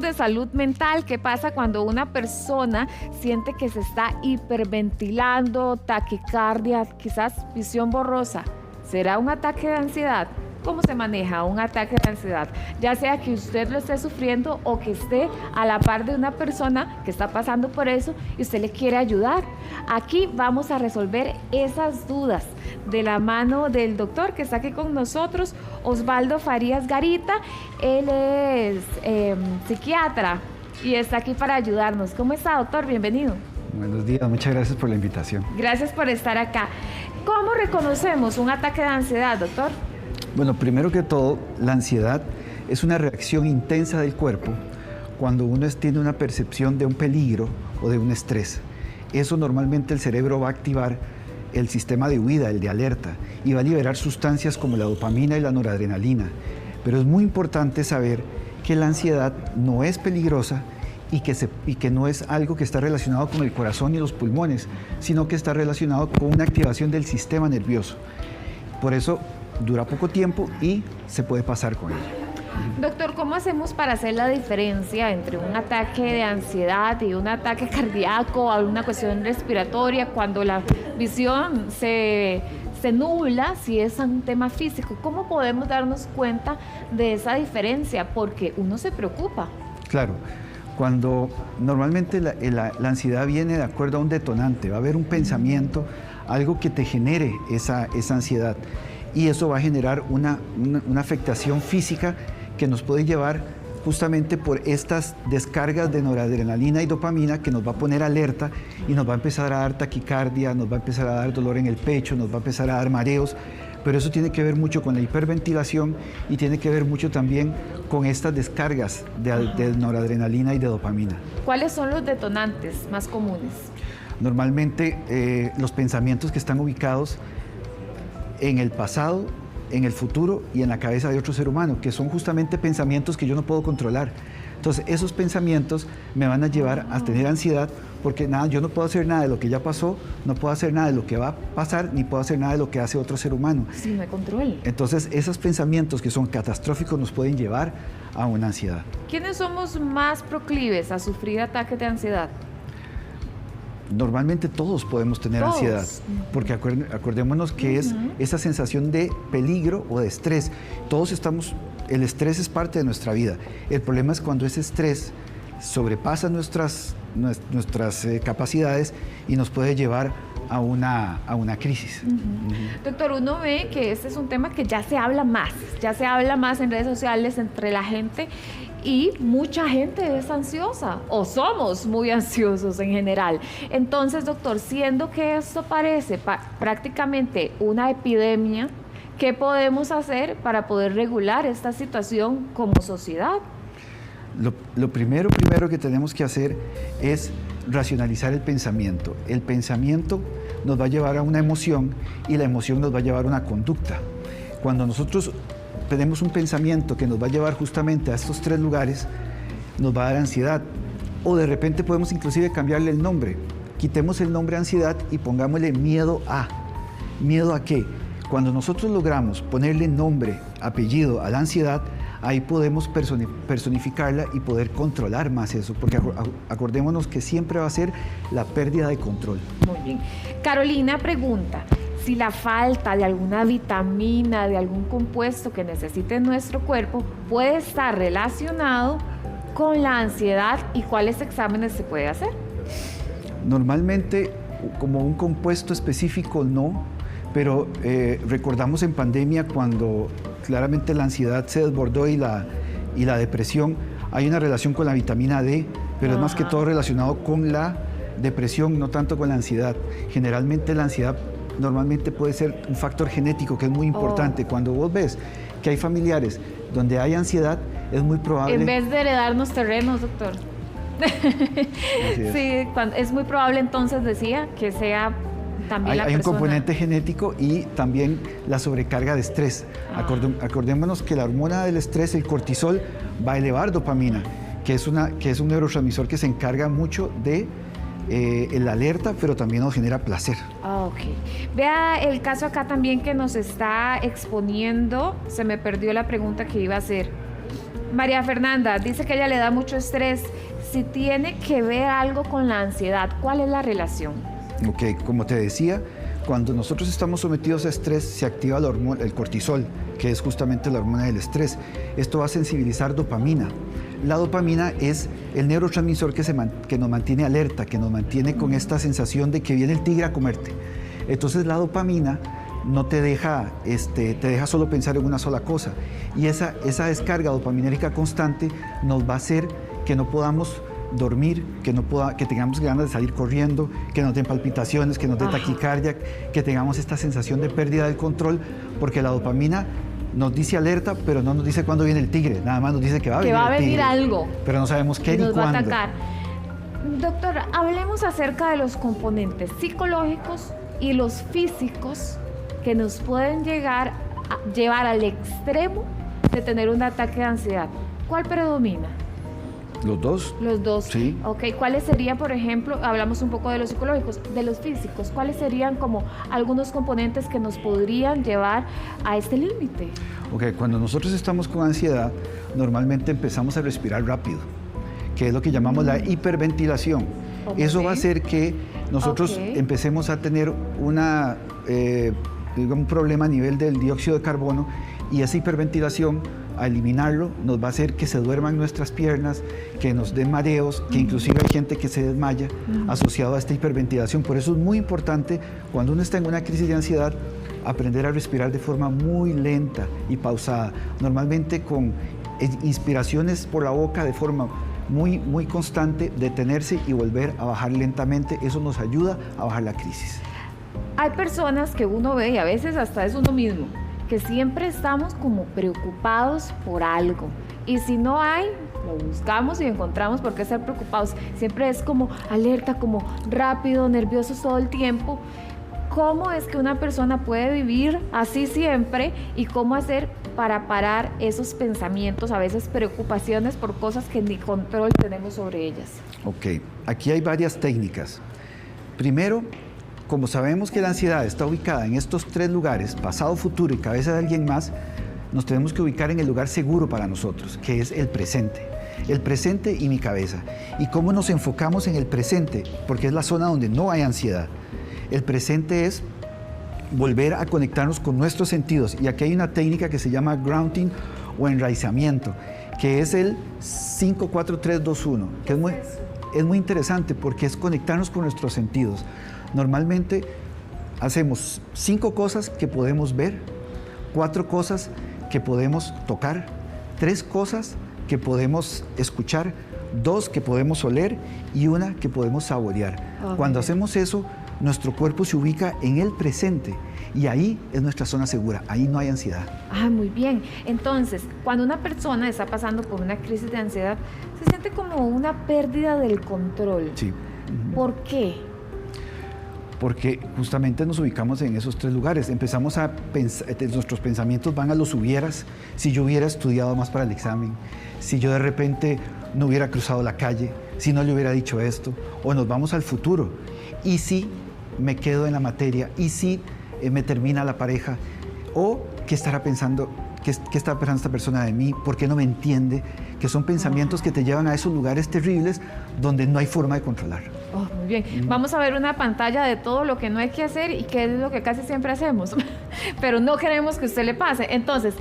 de salud mental. ¿Qué pasa cuando una persona siente que se está hiperventilando, taquicardia, quizás visión borrosa? ¿Será un ataque de ansiedad? ¿Cómo se maneja un ataque de ansiedad? Ya sea que usted lo esté sufriendo o que esté a la par de una persona que está pasando por eso y usted le quiere ayudar. Aquí vamos a resolver esas dudas de la mano del doctor que está aquí con nosotros, Osvaldo Farías Garita. Él es psiquiatra y está aquí para ayudarnos. ¿Cómo está, doctor? Bienvenido. Buenos días, muchas gracias por la invitación. Gracias por estar acá. ¿Cómo reconocemos un ataque de ansiedad, doctor? Bueno, primero que todo, la ansiedad es una reacción intensa del cuerpo cuando uno tiene una percepción de un peligro o de un estrés. Eso normalmente el cerebro va a activar el sistema de huida, el de alerta, y va a liberar sustancias como la dopamina y la noradrenalina. Pero es muy importante saber que la ansiedad no es peligrosa y que no es algo que está relacionado con el corazón y los pulmones, sino que está relacionado con una activación del sistema nervioso. Por eso dura poco tiempo y se puede pasar con ella. Doctor, ¿cómo hacemos para hacer la diferencia entre un ataque de ansiedad y un ataque cardíaco o una cuestión respiratoria cuando la visión se nubla, si es un tema físico? ¿Cómo podemos darnos cuenta de esa diferencia? Porque uno se preocupa. Claro, cuando normalmente la ansiedad viene de acuerdo a un detonante, va a haber un pensamiento, algo que te genere esa ansiedad. Y eso va a generar una afectación física que nos puede llevar justamente por estas descargas de noradrenalina y dopamina que nos va a poner alerta y nos va a empezar a dar taquicardia, nos va a empezar a dar dolor en el pecho, nos va a empezar a dar mareos, pero eso tiene que ver mucho con la hiperventilación y tiene que ver mucho también con estas descargas de noradrenalina y de dopamina. ¿Cuáles son los detonantes más comunes? Normalmente los pensamientos que están ubicados en el pasado, en el futuro y en la cabeza de otro ser humano, que son justamente pensamientos que yo no puedo controlar. Entonces, esos pensamientos me van a llevar a tener ansiedad porque yo no puedo hacer nada de lo que ya pasó, no puedo hacer nada de lo que va a pasar, ni puedo hacer nada de lo que hace otro ser humano. Sí, no hay control. Entonces, esos pensamientos que son catastróficos nos pueden llevar a una ansiedad. ¿Quiénes somos más proclives a sufrir ataques de ansiedad? Normalmente todos podemos tener ansiedad, porque acordémonos que es esa sensación de peligro o de estrés. El estrés es parte de nuestra vida. El problema es cuando ese estrés sobrepasa nuestras capacidades y nos puede llevar a una crisis. Doctor, uno ve que este es un tema que ya se habla más en redes sociales entre la gente. Y mucha gente es ansiosa o somos muy ansiosos en general. Entonces, doctor, siendo que esto parece prácticamente una epidemia, ¿qué podemos hacer para poder regular esta situación como sociedad? Lo primero que tenemos que hacer es racionalizar el pensamiento. El pensamiento nos va a llevar a una emoción y la emoción nos va a llevar a una conducta. Cuando nosotros tenemos un pensamiento que nos va a llevar justamente a estos tres lugares, nos va a dar ansiedad. O de repente podemos inclusive cambiarle el nombre. Quitemos el nombre ansiedad y pongámosle miedo a. ¿Miedo a qué? Cuando nosotros logramos ponerle nombre, apellido a la ansiedad, ahí podemos personificarla y poder controlar más eso, porque acordémonos que siempre va a ser la pérdida de control. Muy bien. Carolina pregunta si la falta de alguna vitamina, de algún compuesto que necesite nuestro cuerpo puede estar relacionado con la ansiedad y cuáles exámenes se puede hacer. Normalmente, como un compuesto específico, no, pero recordamos en pandemia cuando claramente la ansiedad se desbordó y la depresión, hay una relación con la vitamina D, pero es más que todo relacionado con la depresión, no tanto con la ansiedad. Generalmente la ansiedad normalmente puede ser un factor genético que es muy importante. Cuando vos ves que hay familiares donde hay ansiedad, es muy probable... En vez de heredarnos terrenos, doctor. Sí, es muy probable entonces, decía, que sea también la persona. Hay un componente genético y también la sobrecarga de estrés. Acordémonos que la hormona del estrés, el cortisol, va a elevar dopamina, que es un neurotransmisor que se encarga mucho de el alerta, pero también nos genera placer. Ok. Vea el caso acá también que nos está exponiendo. Se me perdió la pregunta que iba a hacer. María Fernanda dice que a ella le da mucho estrés. Si tiene que ver algo con la ansiedad, ¿cuál es la relación? Ok, como te decía, cuando nosotros estamos sometidos a estrés, se activa el cortisol, que es justamente la hormona del estrés. Esto va a sensibilizar dopamina. La dopamina es el neurotransmisor que nos mantiene alerta, que nos mantiene con esta sensación de que viene el tigre a comerte. Entonces la dopamina no te deja, te deja solo pensar en una sola cosa. Y esa descarga dopaminérgica constante nos va a hacer que no podamos dormir, que tengamos ganas de salir corriendo, que nos den palpitaciones, que nos dé taquicardia, que tengamos esta sensación de pérdida del control, porque la dopamina nos dice alerta, pero no nos dice cuándo viene el tigre, nada más nos dice que va a venir algo. Pero no sabemos qué ni cuándo. Nos va a atacar. Doctor, hablemos acerca de los componentes psicológicos y los físicos que nos pueden llevar al extremo de tener un ataque de ansiedad. ¿Cuál predomina? ¿Los dos? Los dos. Sí. Ok, ¿cuáles serían, por ejemplo, hablamos un poco de los psicológicos, de los físicos, cuáles serían como algunos componentes que nos podrían llevar a este límite? Ok, cuando nosotros estamos con ansiedad, normalmente empezamos a respirar rápido, que es lo que llamamos la hiperventilación. Eso va a hacer que nosotros empecemos a tener un problema a nivel del dióxido de carbono, y esa hiperventilación, a eliminarlo, nos va a hacer que se duerman nuestras piernas, que nos den mareos, que inclusive hay gente que se desmaya asociado a esta hiperventilación. Por eso es muy importante, cuando uno está en una crisis de ansiedad, aprender a respirar de forma muy lenta y pausada, normalmente con inspiraciones por la boca de forma muy constante, detenerse y volver a bajar lentamente. Eso nos ayuda a bajar la crisis. Hay personas que uno ve, y a veces hasta es uno mismo, que siempre estamos como preocupados por algo, y si no hay, lo buscamos y encontramos por qué estar preocupados. Siempre es como alerta, como rápido, nerviosos todo el tiempo. ¿Cómo es que una persona puede vivir así siempre, y cómo hacer para parar esos pensamientos, a veces preocupaciones por cosas que ni control tenemos sobre ellas? Ok, aquí hay varias técnicas. Primero, como sabemos que la ansiedad está ubicada en estos tres lugares, pasado, futuro y cabeza de alguien más, nos tenemos que ubicar en el lugar seguro para nosotros, que es el presente. El presente y mi cabeza. ¿Y cómo nos enfocamos en el presente? Porque es la zona donde no hay ansiedad. El presente es volver a conectarnos con nuestros sentidos. Y aquí hay una técnica que se llama grounding o enraizamiento, que es el 5-4-3-2-1, que es muy interesante porque es conectarnos con nuestros sentidos. Normalmente hacemos 5 cosas que podemos ver, 4 cosas que podemos tocar, 3 cosas que podemos escuchar, 2 que podemos oler y 1 que podemos saborear. Cuando hacemos eso, nuestro cuerpo se ubica en el presente y ahí es nuestra zona segura, ahí no hay ansiedad. Muy bien. Entonces, cuando una persona está pasando por una crisis de ansiedad, se siente como una pérdida del control. Sí. ¿Por qué? Porque justamente nos ubicamos en esos 3 lugares. Empezamos a pensar, nuestros pensamientos van a los hubieras. Si yo hubiera estudiado más para el examen, si yo de repente no hubiera cruzado la calle, si no le hubiera dicho esto, o nos vamos al futuro. ¿Y si me quedo en la materia? ¿Y si me termina la pareja? ¿O qué estará pensando? ¿Qué está pensando esta persona de mí? ¿Por qué no me entiende? Que son pensamientos que te llevan a esos lugares terribles donde no hay forma de controlar. Muy bien. Vamos a ver una pantalla de todo lo que no hay que hacer y que es lo que casi siempre hacemos, pero no queremos que a usted le pase. Entonces,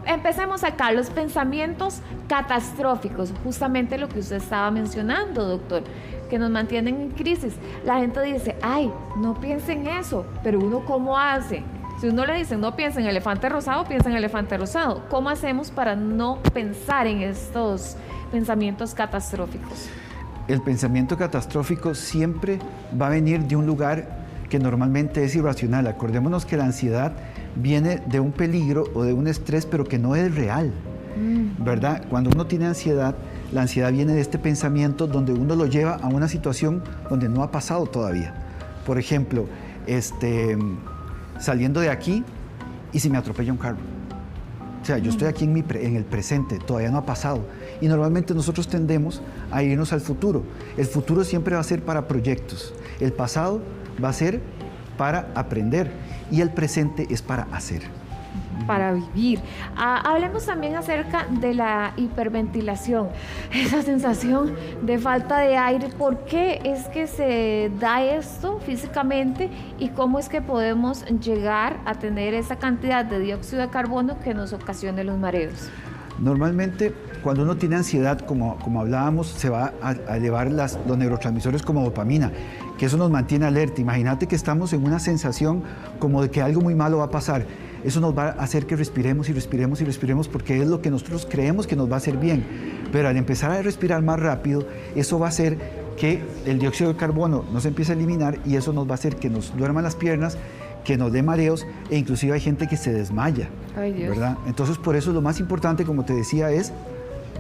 empecemos acá, los pensamientos catastróficos, justamente lo que usted estaba mencionando, doctor, que nos mantienen en crisis. La gente dice, no piense en eso, pero uno ¿cómo hace? Si uno le dice, no piensa en elefante rosado, piensa en elefante rosado. ¿Cómo hacemos para no pensar en estos pensamientos catastróficos? El pensamiento catastrófico siempre va a venir de un lugar que normalmente es irracional. Acordémonos que la ansiedad viene de un peligro o de un estrés, pero que no es real, ¿verdad? Cuando uno tiene ansiedad, la ansiedad viene de este pensamiento donde uno lo lleva a una situación donde no ha pasado todavía. Por ejemplo, saliendo de aquí y si me atropella un carro. O sea, yo estoy aquí en el presente, todavía no ha pasado. Y normalmente nosotros tendemos a irnos al futuro. El futuro siempre va a ser para proyectos. El pasado va a ser para aprender. Y el presente es para hacer. para vivir. Hablemos también acerca de la hiperventilación, esa sensación de falta de aire. ¿Por qué es que se da esto físicamente y cómo es que podemos llegar a tener esa cantidad de dióxido de carbono que nos ocasione los mareos? Normalmente, cuando uno tiene ansiedad, como hablábamos, se va a elevar los neurotransmisores como dopamina, que eso nos mantiene alerta. Imagínate que estamos en una sensación como de que algo muy malo va a pasar. Eso nos va a hacer que respiremos y respiremos y respiremos porque es lo que nosotros creemos que nos va a hacer bien. Pero al empezar a respirar más rápido, eso va a hacer que el dióxido de carbono no se empiece a eliminar y eso nos va a hacer que nos duerman las piernas, que nos dé mareos e inclusive hay gente que se desmaya. Ay, Dios. ¿Verdad? Entonces por eso lo más importante, como te decía, es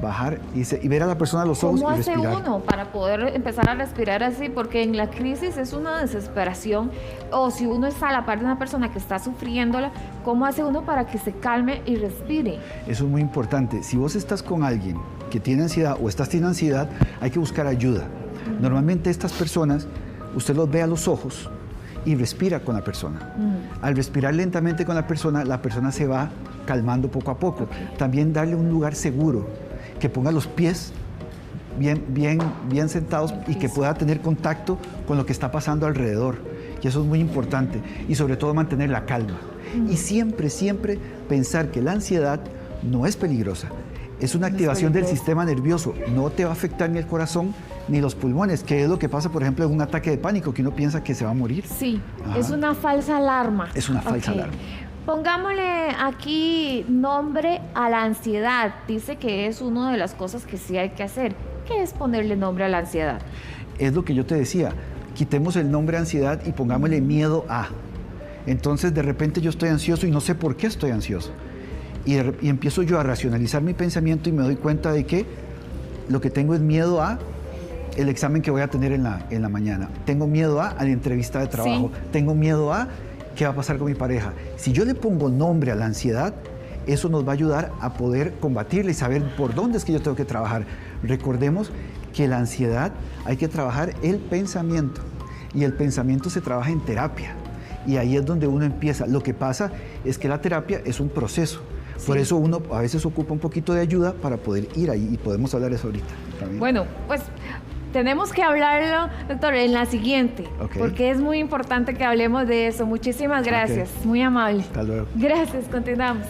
bajar y ver a la persona a los ojos y respirar. ¿Cómo hace uno para poder empezar a respirar así? Porque en la crisis es una desesperación, o si uno está a la par de una persona que está sufriéndola, ¿cómo hace uno para que se calme y respire? Eso es muy importante. Si vos estás con alguien que tiene ansiedad o estás teniendo ansiedad, hay que buscar ayuda. Normalmente estas personas, usted los ve a los ojos y respira con la persona. Al respirar lentamente con la persona se va calmando poco a poco. También darle un lugar seguro, que ponga los pies bien sentados y que pueda tener contacto con lo que está pasando alrededor. Y eso es muy importante. Y sobre todo mantener la calma. Y siempre pensar que la ansiedad no es peligrosa. Es una activación del sistema nervioso. No te va a afectar ni el corazón ni los pulmones, que es lo que pasa, por ejemplo, en un ataque de pánico, que uno piensa que se va a morir. Sí, es una falsa alarma. Es una falsa alarma. Pongámosle aquí nombre a la ansiedad. Dice que es una de las cosas que sí hay que hacer. ¿Qué es ponerle nombre a la ansiedad? Es lo que yo te decía. Quitemos el nombre ansiedad y pongámosle miedo a. Entonces, de repente yo estoy ansioso y no sé por qué estoy ansioso. Y empiezo yo a racionalizar mi pensamiento y me doy cuenta de que lo que tengo es miedo a el examen que voy a tener en la mañana. Tengo miedo a la entrevista de trabajo. Sí. Tengo miedo a qué va a pasar con mi pareja. Si yo le pongo nombre a la ansiedad, eso nos va a ayudar a poder combatirla y saber por dónde es que yo tengo que trabajar. Recordemos que la ansiedad hay que trabajar el pensamiento y el pensamiento se trabaja en terapia y ahí es donde uno empieza. Lo que pasa es que la terapia es un proceso. Sí. Por eso uno a veces ocupa un poquito de ayuda para poder ir ahí y podemos hablar de eso ahorita también. Bueno, pues tenemos que hablarlo, doctor, en la siguiente, porque es muy importante que hablemos de eso. Muchísimas gracias, muy amable. Hasta luego. Gracias, continuamos.